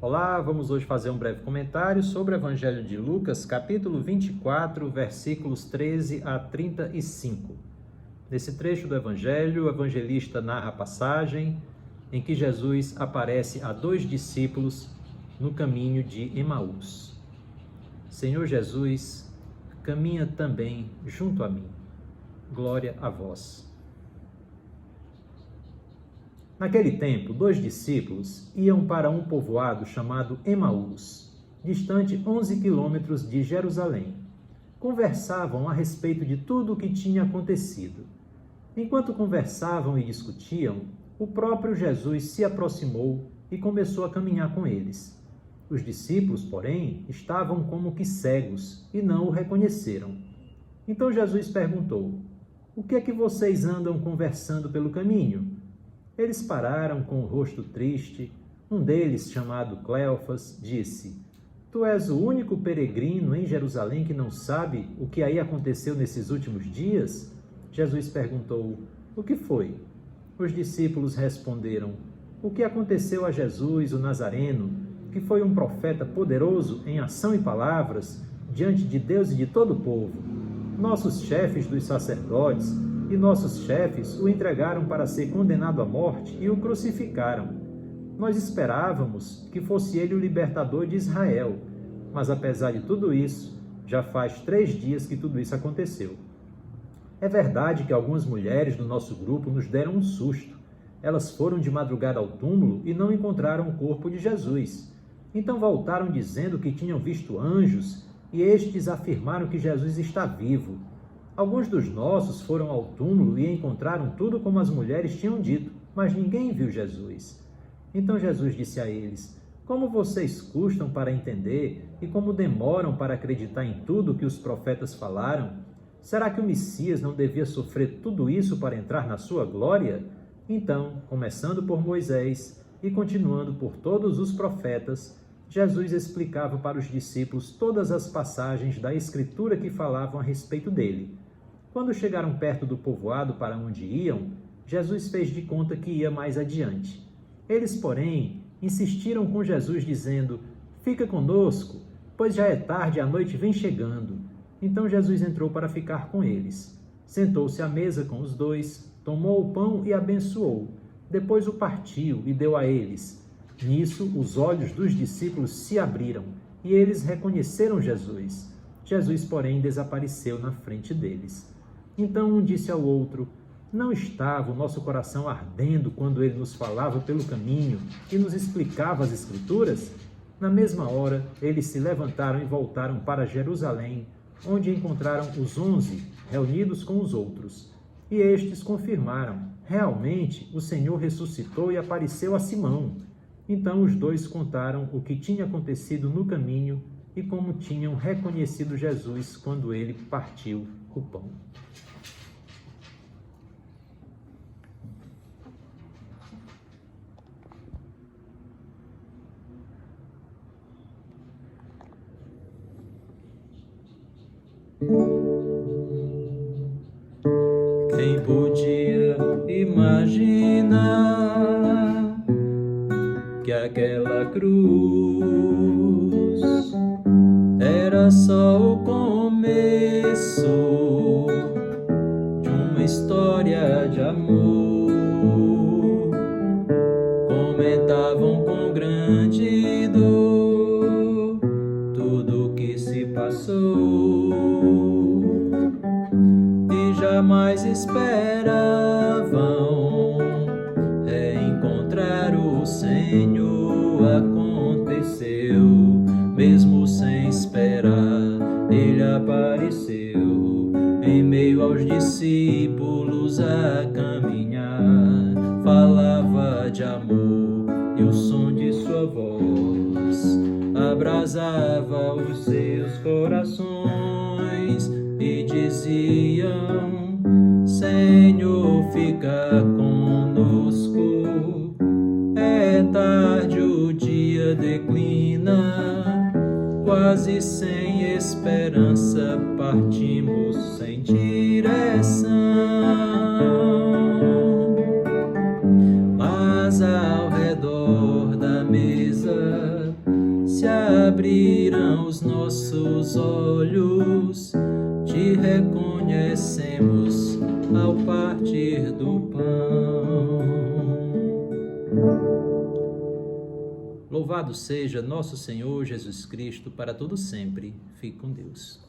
Olá, vamos hoje fazer um breve comentário sobre o Evangelho de Lucas, capítulo 24, versículos 13 a 35. Nesse trecho do Evangelho, o evangelista narra a passagem em que Jesus aparece a 2 discípulos no caminho de Emaús. Senhor Jesus, caminha também junto a mim. Glória a vós. Naquele tempo, 2 discípulos iam para um povoado chamado Emaús, distante 11 quilômetros de Jerusalém. Conversavam a respeito de tudo o que tinha acontecido. Enquanto conversavam e discutiam, o próprio Jesus se aproximou e começou a caminhar com eles. Os discípulos, porém, estavam como que cegos e não o reconheceram. Então Jesus perguntou: "O que é que vocês andam conversando pelo caminho?" Eles pararam com o rosto triste. Um deles, chamado Cleofas, disse: "Tu és o único peregrino em Jerusalém que não sabe o que aí aconteceu nesses últimos dias?" Jesus perguntou: "O que foi?" Os discípulos responderam: "O que aconteceu a Jesus, o Nazareno, que foi um profeta poderoso em ação e palavras, diante de Deus e de todo o povo. Nossos chefes dos sacerdotes e nossos chefes o entregaram para ser condenado à morte e o crucificaram. Nós esperávamos que fosse ele o libertador de Israel, mas apesar de tudo isso, já faz 3 dias que tudo isso aconteceu. É verdade que algumas mulheres do nosso grupo nos deram um susto. Elas foram de madrugada ao túmulo e não encontraram o corpo de Jesus. Então voltaram dizendo que tinham visto anjos e estes afirmaram que Jesus está vivo. Alguns dos nossos foram ao túmulo e encontraram tudo como as mulheres tinham dito, mas ninguém viu Jesus." Então Jesus disse a eles: "Como vocês custam para entender e como demoram para acreditar em tudo que os profetas falaram? Será que o Messias não devia sofrer tudo isso para entrar na sua glória?" Então, começando por Moisés e continuando por todos os profetas, Jesus explicava para os discípulos todas as passagens da Escritura que falavam a respeito dele. Quando chegaram perto do povoado para onde iam, Jesus fez de conta que ia mais adiante. Eles, porém, insistiram com Jesus, dizendo: "Fica conosco, pois já é tarde e a noite vem chegando." Então Jesus entrou para ficar com eles. Sentou-se à mesa com os dois, tomou o pão e abençoou. Depois o partiu e deu a eles. Nisso, os olhos dos discípulos se abriram e eles reconheceram Jesus. Jesus, porém, desapareceu na frente deles. Então um disse ao outro: "Não estava o nosso coração ardendo quando ele nos falava pelo caminho e nos explicava as Escrituras?" Na mesma hora, eles se levantaram e voltaram para Jerusalém, onde encontraram os 11 reunidos com os outros. E estes confirmaram: "Realmente, o Senhor ressuscitou e apareceu a Simão." Então os dois contaram o que tinha acontecido no caminho e como tinham reconhecido Jesus quando ele partiu o pão. Quem podia imaginar que aquela cruz era só o começo de uma história de amor? Comentavam com grande dor tudo o que se passou e jamais esperavam reencontrar o Senhor. Aconteceu, mesmo sem esperar, ele apareceu em meio aos discípulos a caminhar. Falava de amor e o som de sua voz abrasava os seus corações e diziam: "Senhor, fica conosco. É tarde, o dia declina, quase sem esperança, partimos sem direção." Mas ao redor da mesa tristeza, se abrirão os nossos olhos, te reconhecemos ao partir do pão. Louvado seja nosso Senhor Jesus Cristo, para todo sempre. Fique com Deus.